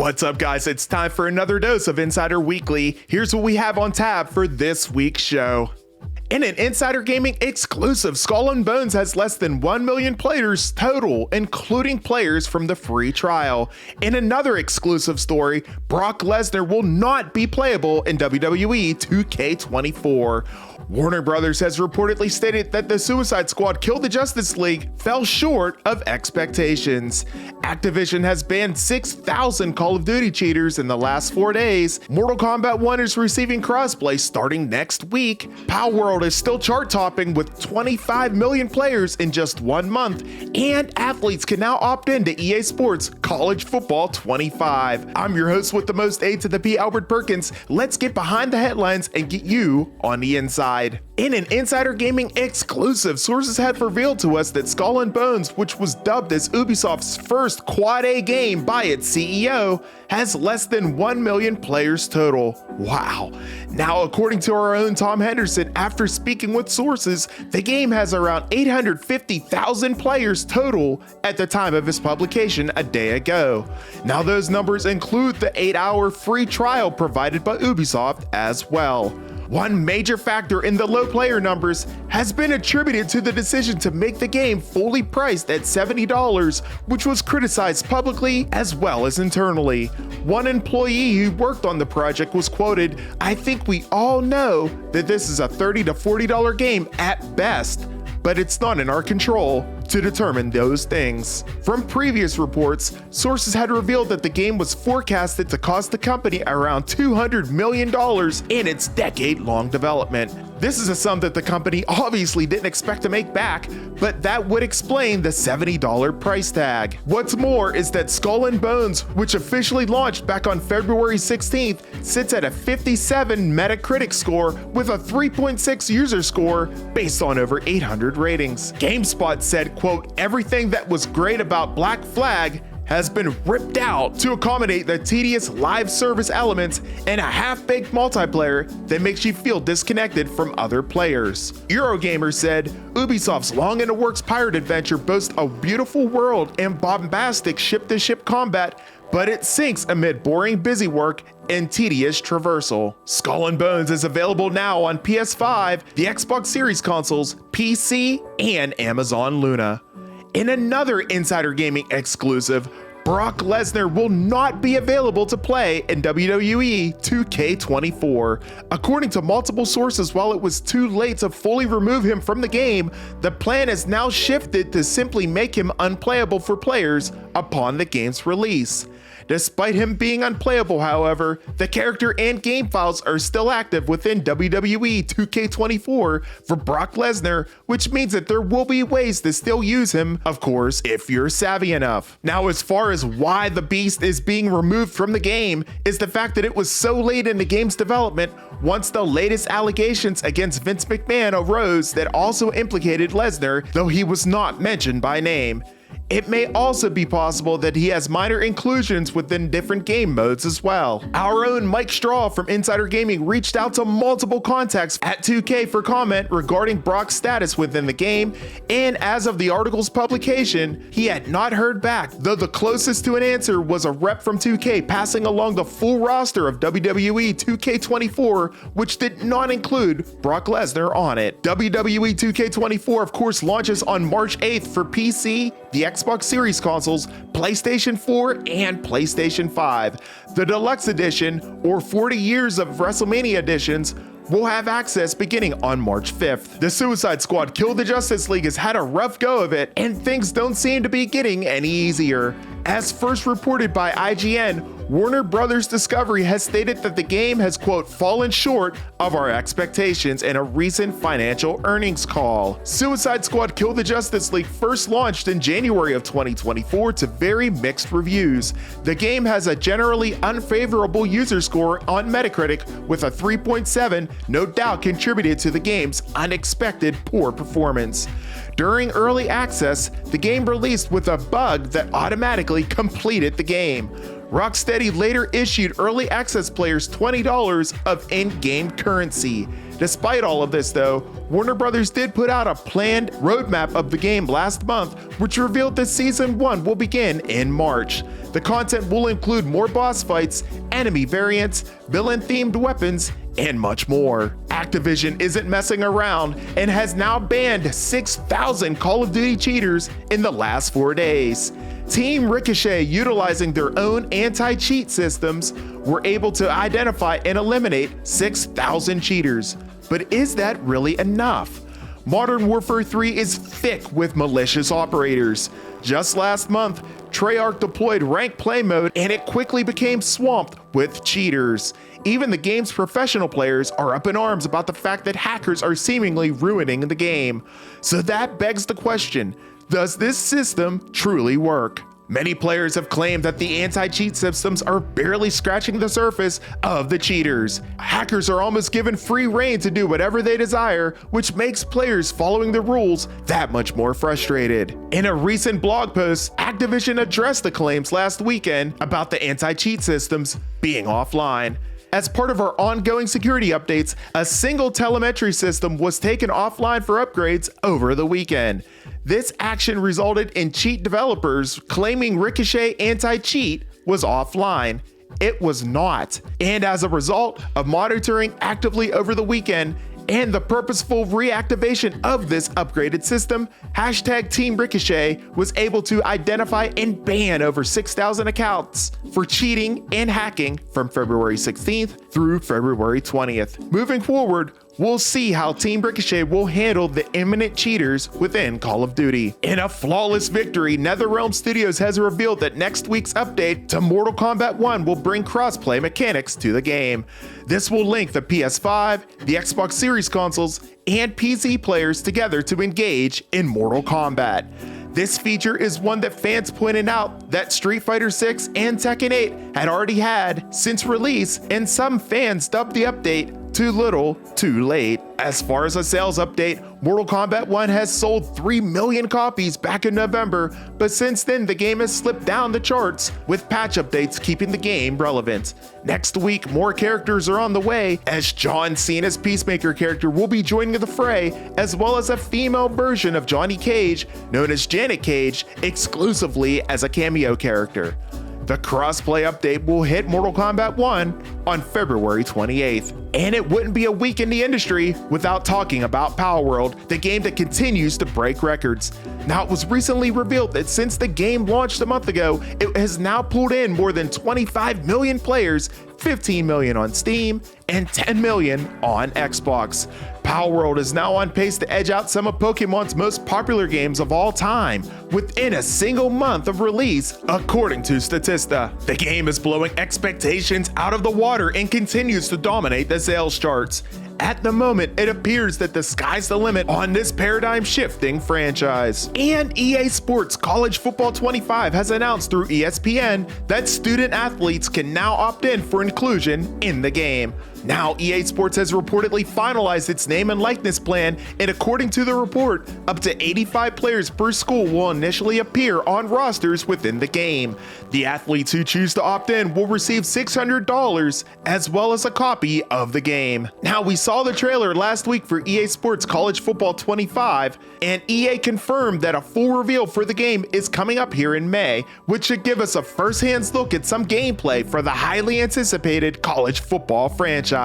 What's up, guys? It's time for another dose of Insider Weekly. Here's what we have on tap for this week's show. In an Insider Gaming exclusive, Skull and Bones has less than 1 million players total, including players from the free trial. In another exclusive story, Brock Lesnar will not be playable in WWE 2K24. Warner Brothers has reportedly stated that the Suicide Squad Kill the Justice League fell short of expectations. Activision has banned 6,000 Call of Duty cheaters in the last 4 days. Mortal Kombat 1 is receiving crossplay starting next week. Palworld is still chart-topping with 25 million players in just 1 month. And athletes can now opt in to EA Sports College Football 25. I'm your host with the most A to the P, Albert Perkins. Let's get behind the headlines and get you on the inside. In an Insider Gaming exclusive, sources have revealed to us that Skull and Bones, which was dubbed as Ubisoft's first Quad A game by its CEO, has less than 1 million players total. Wow. Now, according to our own Tom Henderson, after speaking with sources, the game has around 850,000 players total at the time of its publication a day ago. Now, those numbers include the 8-hour free trial provided by Ubisoft as well. One major factor in the low player numbers has been attributed to the decision to make the game fully priced at $70, which was criticized publicly as well as internally. One employee who worked on the project was quoted, "I think we all know that this is a $30 to $40 game at best, but it's not in our control to determine those things." From previous reports, sources had revealed that the game was forecasted to cost the company around $200 million in its decade-long development. This is a sum that the company obviously didn't expect to make back, but that would explain the $70 price tag. What's more is that Skull and Bones, which officially launched back on February 16th, sits at a 57 Metacritic score with a 3.6 user score based on over 800 ratings. GameSpot said, quote, "Everything that was great about Black Flag has been ripped out to accommodate the tedious live service elements and a half-baked multiplayer that makes you feel disconnected from other players." Eurogamer said, "Ubisoft's long-in-the-works pirate adventure boasts a beautiful world and bombastic ship-to-ship combat, but it sinks amid boring busywork and tedious traversal." Skull and Bones is available now on PS5, the Xbox Series consoles, PC, and Amazon Luna. In another Insider Gaming exclusive, Brock Lesnar will not be available to play in WWE 2K24. According to multiple sources, while it was too late to fully remove him from the game, the plan has now shifted to simply make him unplayable for players upon the game's release. Despite him being unplayable, however, the character and game files are still active within WWE 2K24 for Brock Lesnar, which means that there will be ways to still use him, of course, if you're savvy enough. Now, as far as why the beast is being removed from the game, is the fact that it was so late in the game's development once the latest allegations against Vince McMahon arose that also implicated Lesnar, though he was not mentioned by name. It may also be possible that he has minor inclusions within different game modes as well. Our own Mike Straw from Insider Gaming reached out to multiple contacts at 2K for comment regarding Brock's status within the game, and as of the article's publication, he had not heard back, though the closest to an answer was a rep from 2K passing along the full roster of WWE 2K24, which did not include Brock Lesnar on it. WWE 2K24, of course, launches on March 8th for PC, the Xbox Series consoles, PlayStation 4, and PlayStation 5. The Deluxe Edition, or 40 Years of WrestleMania editions, will have access beginning on March 5th. The Suicide Squad Kill the Justice League has had a rough go of it, and things don't seem to be getting any easier. As first reported by IGN, Warner Brothers Discovery has stated that the game has, quote, fallen short of our expectations in a recent financial earnings call. Suicide Squad Kill the Justice League first launched in January of 2024 to very mixed reviews. The game has a generally unfavorable user score on Metacritic with a 3.7, no doubt contributed to the game's unexpected poor performance. During early access, the game released with a bug that automatically completed the game. Rocksteady later issued early access players $20 of in-game currency. Despite all of this though, Warner Brothers did put out a planned roadmap of the game last month, which revealed that Season 1 will begin in March. The content will include more boss fights, enemy variants, villain-themed weapons, and much more. Activision isn't messing around and has now banned 6,000 Call of Duty cheaters in the last 4 days. Team Ricochet, utilizing their own anti-cheat systems, were able to identify and eliminate 6,000 cheaters. But is that really enough? Modern Warfare 3 is thick with malicious operators. Just last month, Treyarch deployed ranked play mode and it quickly became swamped with cheaters. Even the game's professional players are up in arms about the fact that hackers are seemingly ruining the game. So that begs the question, does this system truly work? Many players have claimed that the anti-cheat systems are barely scratching the surface of the cheaters. Hackers are almost given free rein to do whatever they desire, which makes players following the rules that much more frustrated. In a recent blog post, Activision addressed the claims last weekend about the anti-cheat systems being offline. As part of our ongoing security updates, a single telemetry system was taken offline for upgrades over the weekend. This action resulted in cheat developers claiming Ricochet anti-cheat was offline. It was not. And as a result of monitoring actively over the weekend and the purposeful reactivation of this upgraded system, #Team Ricochet was able to identify and ban over 6,000 accounts for cheating and hacking from February 16th through February 20th. Moving forward, we'll see how Team Ricochet will handle the imminent cheaters within Call of Duty. In a flawless victory, NetherRealm Studios has revealed that next week's update to Mortal Kombat 1 will bring crossplay mechanics to the game. This will link the PS5, the Xbox Series consoles, and PC players together to engage in Mortal Kombat. This feature is one that fans pointed out that Street Fighter 6 and Tekken 8 had already had since release, and some fans dubbed the update too little, too late. As far as a sales update, Mortal Kombat 1 has sold 3 million copies back in November, but since then the game has slipped down the charts, with patch updates keeping the game relevant. Next week, more characters are on the way, as John Cena's Peacemaker character will be joining the fray, as well as a female version of Johnny Cage, known as Janet Cage, exclusively as a cameo character. The crossplay update will hit Mortal Kombat 1 on February 28th. And it wouldn't be a week in the industry without talking about Palworld, the game that continues to break records. Now, it was recently revealed that since the game launched a month ago, it has now pulled in more than 25 million players, 15 million on Steam, and 10 million on Xbox. Palworld is now on pace to edge out some of Pokemon's most popular games of all time within a single month of release, according to Statista. The game is blowing expectations out of the water and continues to dominate the sales charts. At the moment, it appears that the sky's the limit on this paradigm-shifting franchise. And EA Sports College Football 25 has announced through ESPN that student athletes can now opt in for inclusion in the game. Now, EA Sports has reportedly finalized its name and likeness plan, and according to the report, up to 85 players per school will initially appear on rosters within the game. The athletes who choose to opt in will receive $600 as well as a copy of the game. Now, we saw the trailer last week for EA Sports College Football 25, and EA confirmed that a full reveal for the game is coming up here in May, which should give us a first-hand look at some gameplay for the highly anticipated college football franchise.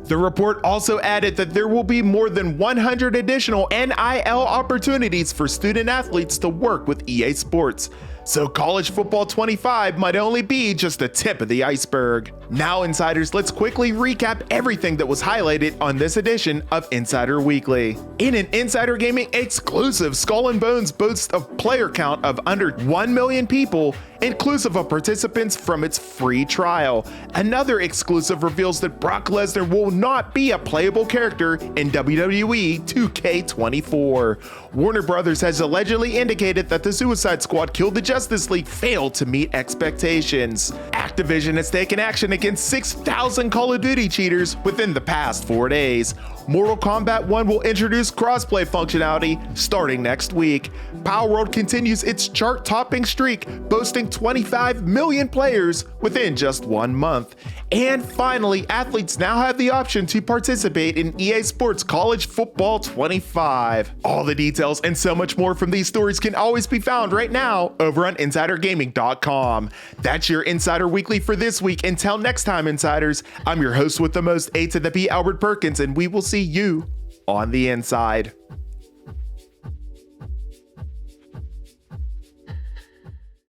The report also added that there will be more than 100 additional NIL opportunities for student athletes to work with EA Sports. So College Football 25 might only be just the tip of the iceberg. Now, insiders, let's quickly recap everything that was highlighted on this edition of Insider Weekly. In an Insider Gaming exclusive, Skull and Bones boasts a player count of under 1 million people, inclusive of participants from its free trial. Another exclusive reveals that Brock Lesnar will not be a playable character in WWE 2K24. Warner Brothers has allegedly indicated that the Suicide Squad killed the Justice League failed to meet expectations. Activision has taken action against 6,000 Call of Duty cheaters within the past 4 days. Mortal Kombat 1 will introduce crossplay functionality starting next week. Palworld continues its chart-topping streak, boasting 25 million players within just 1 month. And finally, athletes now have the option to participate in EA Sports College Football 25. All the details and so much more from these stories can always be found right now over on InsiderGaming.com. That's your Insider Weekly for this week. Until next time, Insiders, I'm your host with the most, A to the P, Albert Perkins, and we will see you on the inside.